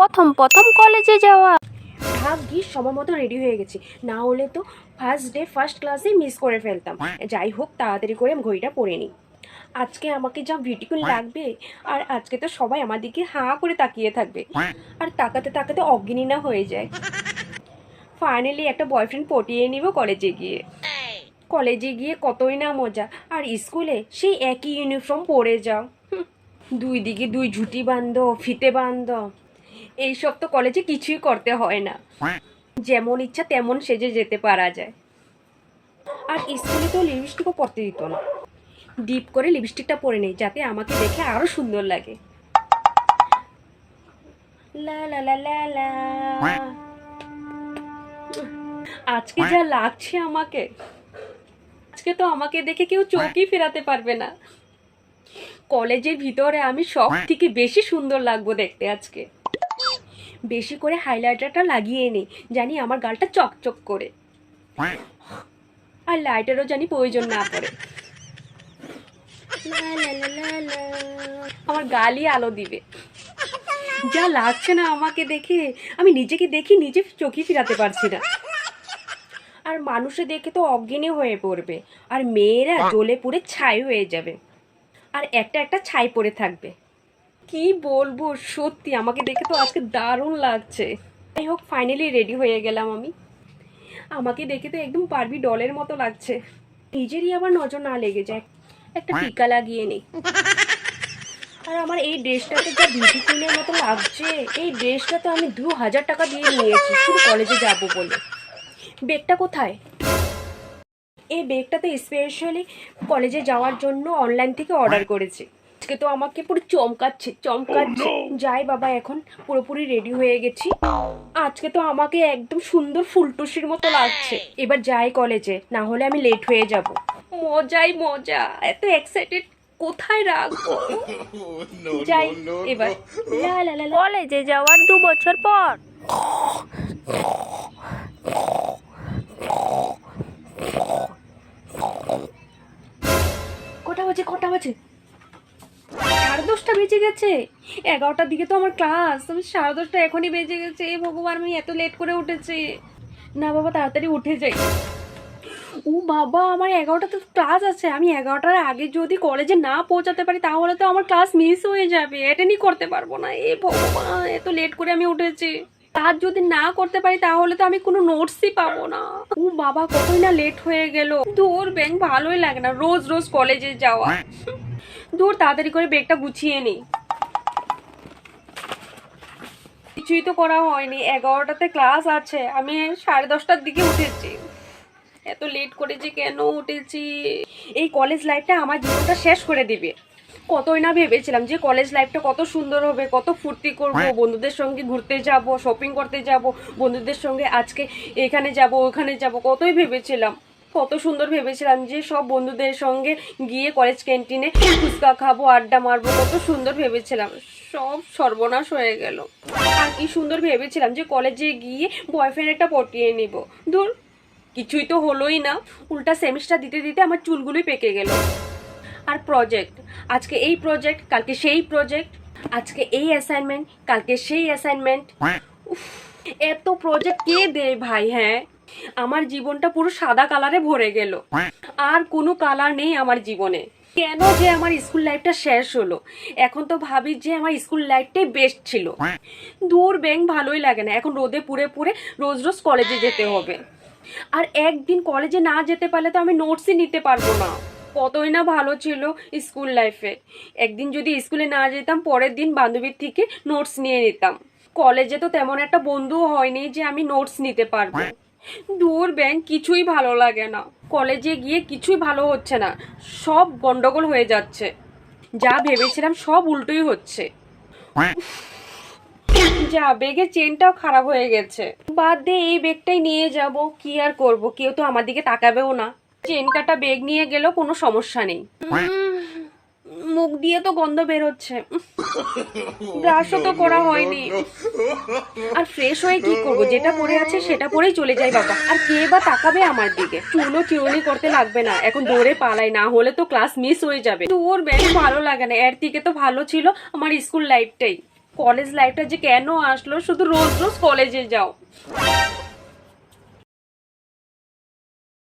প্রথম প্রথম কলেজে যাওয়া। ভাগ্যিস সময় মতো রেডি হয়ে গেছি, না হলে তো ফার্স্ট ডে ফার্স্ট ক্লাসে মিস করে ফেলতাম। যাই হোক, তাড়াতাড়ি করে আমি ঘড়িটা পরে নিই। আজকে আমাকে যা বিউটিফুল লাগবে, আর আজকে তো সবাই আমার দিকে হাঁ করে তাকিয়ে থাকবে, আর তাকাতে তাকাতে অজ্ঞানী না হয়ে যায়। ফাইনালি একটা বয়ফ্রেন্ড পটিয়ে নিব কলেজে গিয়ে। কলেজে গিয়ে কতই না মজা, আর স্কুলে সেই একই ইউনিফর্ম পরে যাও, দুই দিকে দুই ঝুঁটি বাঁধো, ফিতে বাঁধো। এইসব তো কলেজে কিছুই করতে হয় না, যেমন ইচ্ছা তেমন সেজে যেতে পারা যায়। আর স্কুলে তো লিপস্টিকও পরতে দিত না, ডিপ করে লিপস্টিকটা পরে নেই যাতে আমাকে দেখে আরো সুন্দর লাগে। লা লা লা লা লা। আজকে যা লাগছে আমাকে, আজকে তো আমাকে দেখে কেউ চোখই ফেরাতে পারবে না। কলেজের ভিতরে আমি সব থেকে বেশি সুন্দর লাগবো দেখতে আজকে। বেশি করে হাইলাইটারটা লাগিয়ে নিই, জানি আমার গালটা চকচক করে, আর লাইটারও জানি প্রয়োজন না পড়ে। আমার গালই আলো দিবে। যা লাগছে না আমাকে দেখে, আমি নিজেকে দেখি নিজে চোখই ফিরাতে পারছি না। আর মানুষে দেখে তো অজ্ঞানী হয়ে পড়বে, আর মেয়েরা জ্বলে পুড়ে ছাই হয়ে যাবে, আর একটা একটা ছাই পড়ে থাকবে। কি বলবো, সত্যি আমাকে দেখে তো আজকে দারুণ লাগছে। যাই হোক, ফাইনালি রেডি হয়ে গেলাম আমি। আমাকে দেখে তো একদম বারবি ডলের মতো লাগছে। নিজেরই আবার নজর না লেগে যায়, একটা টিকা লাগিয়ে নেই। আর আমার এই ড্রেসটাতে যা বিউটি কুইনের মতো লাগছে, এই ড্রেসটা তো আমি 2000 টাকা দিয়ে নিয়েছি শুধু কলেজে যাব বলে। ব্যাগটা কোথায়? এই ব্যাগটা তো স্পেশালি কলেজে যাওয়ার জন্য অনলাইন থেকে অর্ডার করেছি। আজকে তো আমাকে পুরো চমকাচ্ছে চমকাচ্ছে। যাই বাবা, এখন পুরোপুরি রেডি হয়ে গেছি। আজকে তো আমাকে একদম সুন্দর ফুলটুসির মতো লাগছে। এবার যাই কলেজে, না হলে আমি লেট হয়ে যাব। মজাই মজা, এত এক্সাইটেড কোথায় রাখবো। যাই এবার। কলেজে যাওয়ার 2 বছর পর। কটা বাজে? 10:30 বেজে গেছে। 11টার দিকে তো আমার ক্লাস, আমি 10:30 এখনই বেজে গেছে। এ ভগবান, আমি এত লেট করে উঠেছি। না বাবা, তাড়াতাড়ি উঠে যাই। ও বাবা, আমার 11টাতে ক্লাস আছে। আমি 11টার আগে যদি কলেজে না পৌঁছাতে পারি তাহলে তো আমার ক্লাস মিস হয়ে যাবে, অ্যাটেন্ডই করতে পারবো না। এ ভগবান, এত লেট করে আমি উঠেছি। কাজ যদি না করতে পারি তাহলে তো আমি কোনো নোটসই পাবো না। ও বাবা, কতই না লেট হয়ে গেল। দূর ব্যাং, ভালোই লাগে না রোজ রোজ কলেজে যাওয়া। দূর, তাড়াতাড়ি করে ব্যাগটা গুছিয়ে নিই। কিছুই তো করা হয়নি, 11টাতে ক্লাস আছে, আমি 10:30টার দিকে উঠেছি। এত লেট করেছি কেন উঠেছি? এই কলেজ লাইফটা আমার জীবনটা শেষ করে দিবে। কতই না ভেবেছিলাম যে কলেজ লাইফটা কত সুন্দর হবে, কত ফুর্তি করব, বন্ধুদের সঙ্গে ঘুরতে যাব, শপিং করতে যাব, বন্ধুদের সঙ্গে আজকে এখানে যাব ওখানে যাব, কতই ভেবেছিলাম। কত সুন্দর ভেবেছিলাম যে সব বন্ধুদের সঙ্গে গিয়ে কলেজ ক্যান্টিনে ফুচকা খাবো, আড্ডা মারবো, কত সুন্দর ভেবেছিলাম। সব সর্বনাশ হয়ে গেল। আর কি সুন্দর ভেবেছিলাম যে কলেজে গিয়ে বয়ফ্রেন্ড একটা পটিয়ে নিব। দূর, কিছুই তো হলোই না। উল্টা সেমিস্টার দিতে দিতে আমার চুলগুলোই পেকে গেল। আর প্রজেক্ট, আজকে এই প্রজেক্ট, কালকে সেই প্রজেক্ট, আজকে এই অ্যাসাইনমেন্ট, কালকে সেই অ্যাসাইনমেন্ট। এত প্রজেক্ট কে দেয় ভাই? হ্যাঁ, আমার জীবনটা পুরো সাদা কালারে ভরে গেল, আর কোনো কালার নেই আমার জীবনে। কেন যে আমার স্কুল লাইফটা শেষ হলো? এখন তো ভাবি যে আমার স্কুল লাইফটাই বেস্ট ছিল। দূর ব্যাং, ভালোই লাগে না। এখন রোদে পুড়ে পুড়ে রোজ রোজ কলেজে যেতে হবে, আর একদিন কলেজে না যেতে পারলে তো আমি নোটসই নিতে পারবো না। কতই না ভালো ছিল স্কুল লাইফে। একদিন যদি স্কুলে না যেতাম, পরের দিন বান্ধবীর থেকে নোটস নিয়ে নিতাম। কলেজে তো তেমন একটা বন্ধু হয়নি যে আমি নোটস নিতে পারবো। দূর ব্যাং, কিছুই ভালো লাগে না। কলেজে গিয়ে কিছুই ভালো হচ্ছে না, সব গন্ডগোল হয়ে যাচ্ছে। যা ভেবেছিলাম সব উল্টোই হচ্ছে। যা, ব্যাগের চেনটাও খারাপ হয়ে গেছে। বাদ দে, এই ব্যাগটাই নিয়ে যাব। কি আর করব, কেউ তো আমার দিকে তাকাবেও না। চেন কাটা ব্যাগ নিয়ে গেলেও কোনো সমস্যা নেই। মুখ দিয়ে তো গন্ধ বের হচ্ছে, ব্রাশও তো করা হয়নি। আর ফ্রেশ হয়ে কি করব? যেটা পরে আছে সেটা পরেই চলে যাই বাবা। আর কে বা তাকাবে আমার দিকে? চুলও চিরুনি করতে লাগবে না, এখন দৌড়ে পালাই, না হলে তো ক্লাস মিস হয়ে যাবে। তোর ব্যাগ ভালো লাগে না, এর থেকে তো ভালো ছিল আমার স্কুল লাইফটাই। কলেজ লাইফটা যে কেন আসলো, শুধু রোজ রোজ কলেজে যাও।